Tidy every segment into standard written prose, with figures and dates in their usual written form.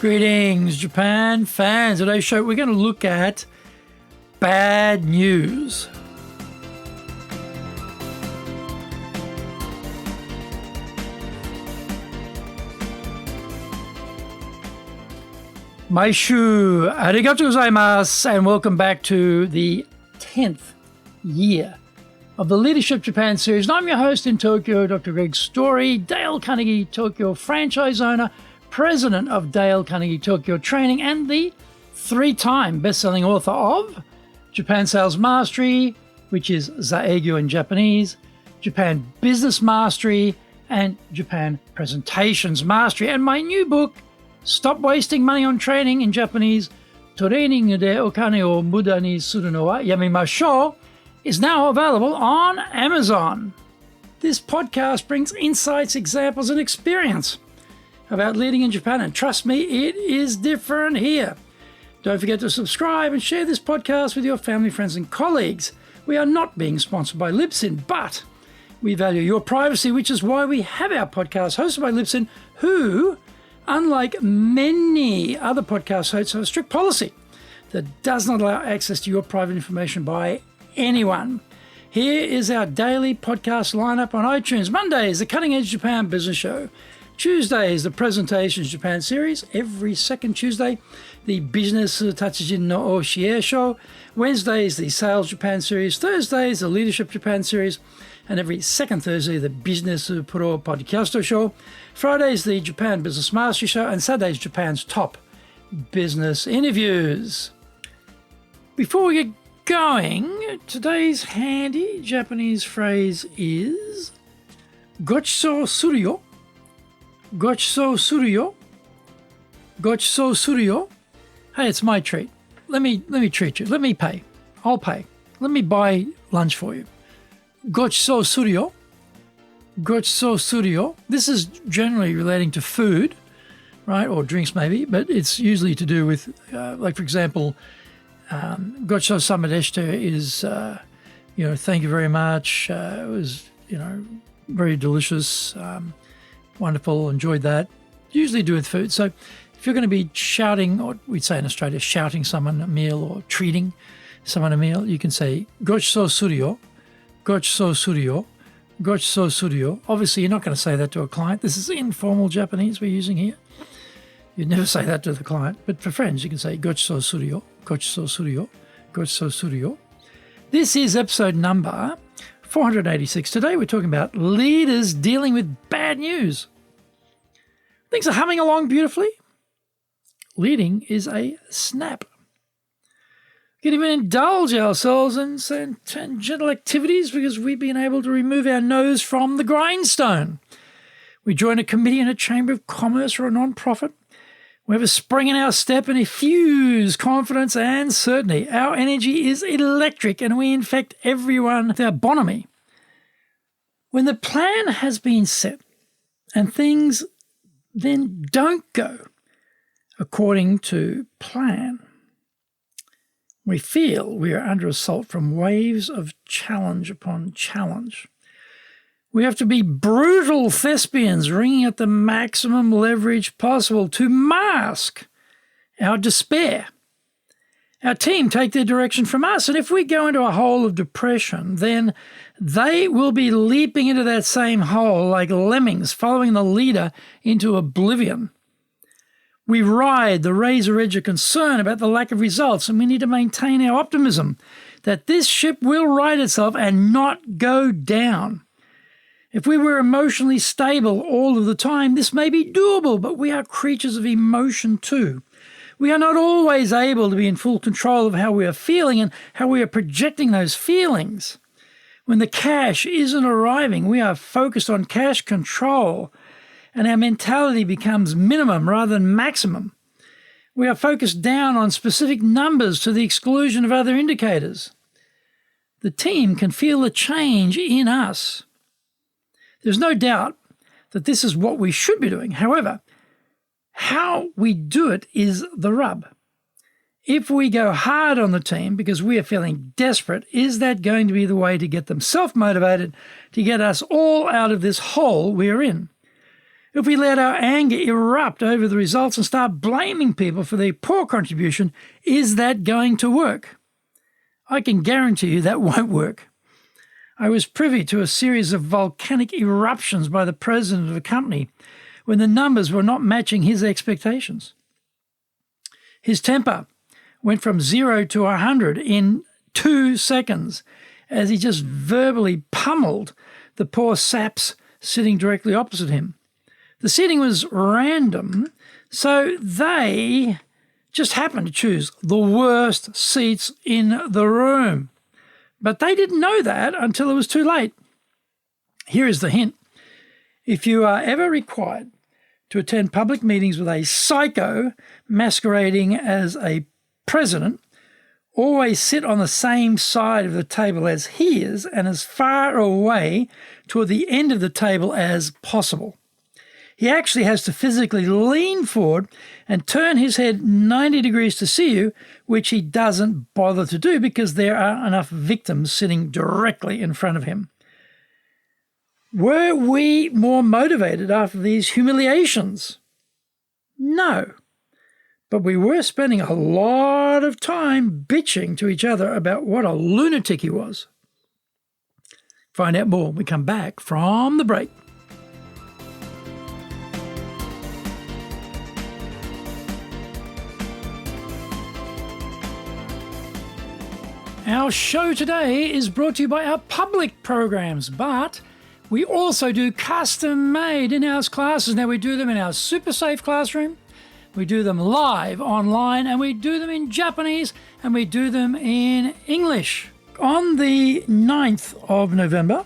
Greetings, Japan fans. Today's show, we're going to look at bad news. Maishu, arigatou gozaimasu, and welcome back to the 10th year of the Leadership Japan series. And I'm your host in Tokyo, Dr. Greg Story, Dale Carnegie Tokyo franchise owner, president of Dale Carnegie Tokyo Training, and the three-time best-selling author of Japan Sales Mastery, which is Zaegyo in Japanese, Japan Business Mastery, and Japan Presentations Mastery. And my new book, Stop Wasting Money on Training, in Japanese, Training de okane o muda ni suru no wa yamimashou, is now available on Amazon. This podcast brings insights, examples, and experience about leading in Japan, and trust me, it is different here. Don't forget to subscribe and share this podcast with your family, friends, and colleagues. We are not being sponsored by Libsyn, but we value your privacy, which is why we have our podcast hosted by Libsyn, who, unlike many other podcast hosts, have a strict policy that does not allow access to your private information by anyone. Here is our daily podcast lineup on iTunes. Mondays, the Cutting Edge Japan Business Show. Tuesdays, the Presentations Japan series. Every second Tuesday, the Business Tatsujin no Oshie Show. Wednesdays, the Sales Japan series. Thursdays, the Leadership Japan series. And every second Thursday, the Business Pro Podcast Show. Fridays, the Japan Business Mastery Show. And Saturdays, Japan's top business interviews. Before we get going, today's handy Japanese phrase is gochiso suru yo. Gochiso suru yo. Gochiso suru yo. Hey, it's my treat. Let me treat you. Let me pay. I'll pay. Let me buy lunch for you. Gochiso suru yo. Gochiso suru yo. This is generally relating to food, right, or drinks maybe, but it's usually to do with, like for example, gochiso sama deshita is, thank you very much. It was, very delicious. Wonderful, enjoyed that. Usually do with food. So if you're going to be shouting, or we'd say in Australia, shouting someone a meal or treating someone a meal, you can say gochiso suru yo, gochiso suru yo, gochiso suru yo. Obviously, you're not going to say that to a client. This is informal Japanese we're using here. You'd never say that to the client. But for friends, you can say gochiso suru yo, gochiso suru yo, gochiso suru yo. This is episode number 486. Today we're talking about leaders dealing with bad news. Things are humming along beautifully. Leading is a snap. We can even indulge ourselves in some tangential activities because we've been able to remove our nose from the grindstone. We join a committee in a chamber of commerce or a non-profit. We have a spring in our step and effuse confidence and certainty. Our energy is electric and we infect everyone with our bonhomie. When the plan has been set and things then don't go according to plan, we feel we are under assault from waves of challenge upon challenge. We have to be brutal thespians, wringing at the maximum leverage possible to mask our despair. Our team take their direction from us, and if we go into a hole of depression, then they will be leaping into that same hole like lemmings, following the leader into oblivion. We ride the razor edge of concern about the lack of results, and we need to maintain our optimism that this ship will right itself and not go down. If we were emotionally stable all of the time, this may be doable, but we are creatures of emotion too. We are not always able to be in full control of how we are feeling and how we are projecting those feelings. When the cash isn't arriving, we are focused on cash control, and our mentality becomes minimum rather than maximum. We are focused down on specific numbers to the exclusion of other indicators. The team can feel the change in us. There's no doubt that this is what we should be doing. However, how we do it is the rub. If we go hard on the team because we are feeling desperate, is that going to be the way to get them self-motivated to get us all out of this hole we are in? If we let our anger erupt over the results and start blaming people for their poor contribution, is that going to work? I can guarantee you that won't work. I was privy to a series of volcanic eruptions by the president of a company when the numbers were not matching his expectations. His temper went from 0 to 100 in 2 seconds as he just verbally pummeled the poor saps sitting directly opposite him. The seating was random, so they just happened to choose the worst seats in the room. But they didn't know that until it was too late. Here is the hint. If you are ever required to attend public meetings with a psycho masquerading as a president, always sit on the same side of the table as he is and as far away toward the end of the table as possible. He actually has to physically lean forward and turn his head 90 degrees to see you, which he doesn't bother to do because there are enough victims sitting directly in front of him. Were we more motivated after these humiliations? No. But we were spending a lot of time bitching to each other about what a lunatic he was. Find out more when we come back from the break. Our show today is brought to you by our public programs, but we also do custom-made in-house classes. Now, we do them in our super safe classroom, we do them live online, and we do them in Japanese, and we do them in English. On the 9th of November,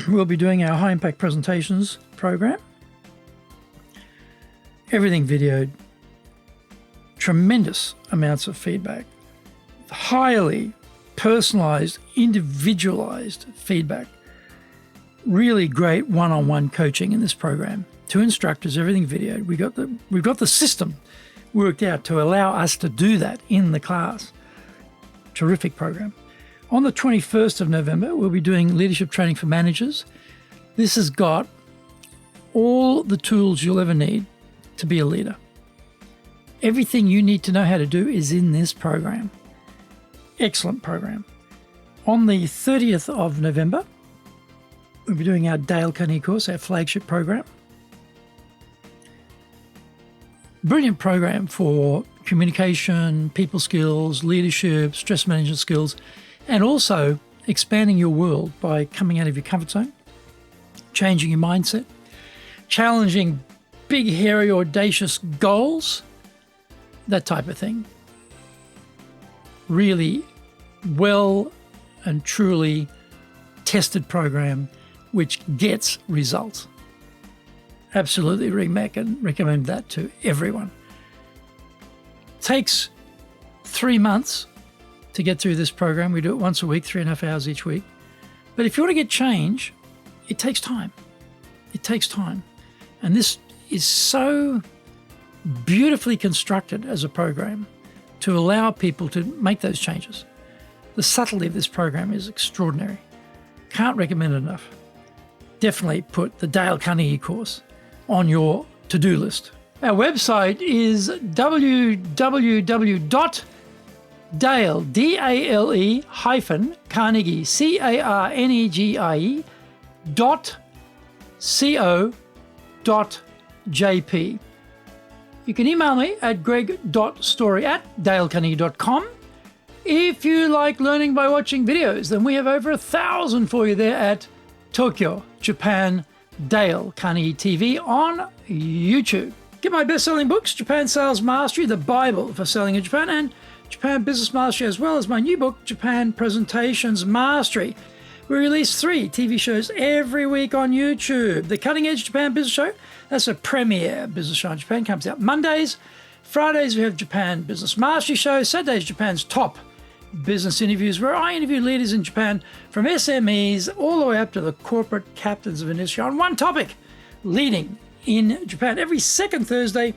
we'll be doing our high-impact presentations program. Everything videoed, tremendous amounts of feedback, highly personalized, individualized feedback. Really great one-on-one coaching in this program. 2 instructors, everything videoed. We've got the system worked out to allow us to do that in the class. Terrific program. On the 21st of November, we'll be doing leadership training for managers. This has got all the tools you'll ever need to be a leader. Everything you need to know how to do is in this program. Excellent program. On the 30th of November, we'll be doing our Dale Carnegie course, our flagship program. Brilliant program for communication, people skills, leadership, stress management skills, and also expanding your world by coming out of your comfort zone, changing your mindset, challenging big, hairy, audacious goals, that type of thing. Really well and truly tested program which gets results. Absolutely recommend that to everyone. Takes 3 months to get through this program. We do it once a week, 3.5 hours each week. But if you want to get change, it takes time. It takes time. And this is so beautifully constructed as a program to allow people to make those changes. The subtlety of this program is extraordinary. Can't recommend it enough. Definitely put the Dale Carnegie course on your to-do list. Our website is www.dale-carnegie.co.jp. You can email me at greg.story@dalecarnegie.com. If you like learning by watching videos, then we have over 1,000 for you there at Tokyo, Japan, Dale Carnegie TV on YouTube. Get my best-selling books, Japan Sales Mastery, the Bible for selling in Japan, and Japan Business Mastery, as well as my new book, Japan Presentations Mastery. We release 3 TV shows every week on YouTube. The Cutting Edge Japan Business Show, that's a premier business show in Japan, comes out Mondays. Fridays, we have Japan Business Mastery Show. Saturdays, Japan's top business interviews, where I interview leaders in Japan from SMEs all the way up to the corporate captains of industry on one topic, leading in Japan. Every second Thursday,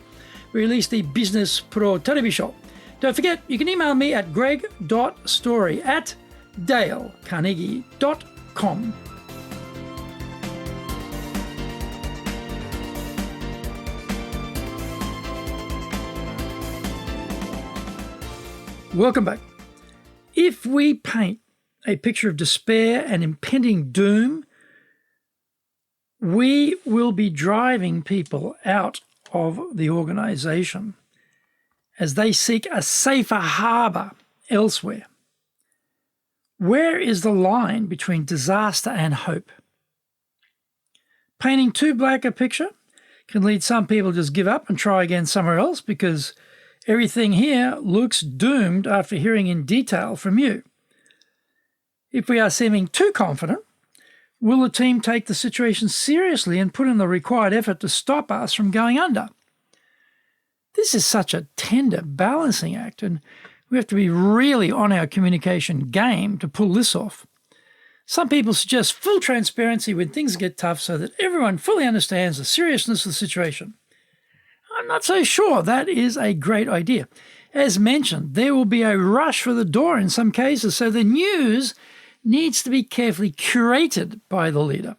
we release the Business Pro Television Show. Don't forget, you can email me at greg.story@dalecarnegie.com. Welcome back. If we paint a picture of despair and impending doom, we will be driving people out of the organization as they seek a safer harbor elsewhere. Where is the line between disaster and hope? Painting too black a picture can lead some people to just give up and try again somewhere else because everything here looks doomed after hearing in detail from you. If we are seeming too confident, will the team take the situation seriously and put in the required effort to stop us from going under? This is such a tender balancing act, and we have to be really on our communication game to pull this off. Some people suggest full transparency when things get tough so that everyone fully understands the seriousness of the situation. I'm not so sure that is a great idea. As mentioned, there will be a rush for the door in some cases, so the news needs to be carefully curated by the leader.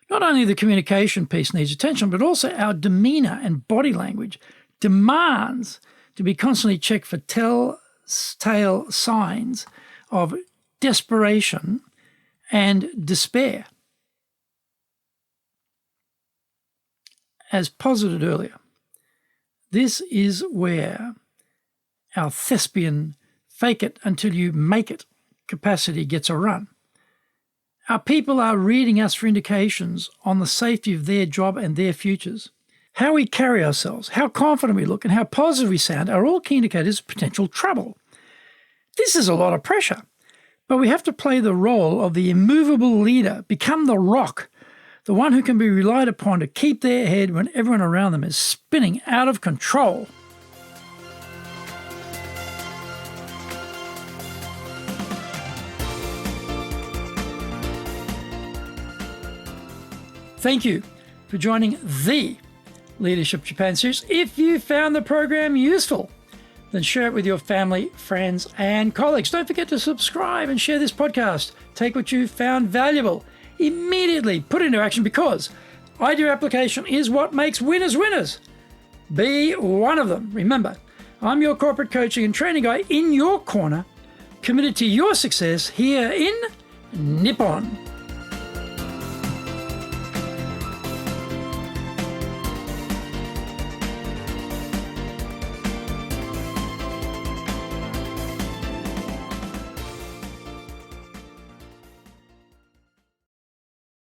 Not only the communication piece needs attention, but also our demeanour and body language demands to be constantly checked for telltale signs of desperation and despair. As posited earlier, this is where our thespian fake it until you make it capacity gets a run. Our people are reading us for indications on the safety of their job and their futures. How we carry ourselves, how confident we look, and how positive we sound are all key indicators of potential trouble. This is a lot of pressure, but we have to play the role of the immovable leader, become the rock, the one who can be relied upon to keep their head when everyone around them is spinning out of control. Thank you for joining the Leadership Japan series. If you found the program useful, then share it with your family, friends, and colleagues. Don't forget to subscribe and share this podcast. Take what you found valuable, immediately put it into action, because idea application is what makes winners winners. Be one of them. Remember, I'm your corporate coaching and training guy in your corner, committed to your success here in Nippon.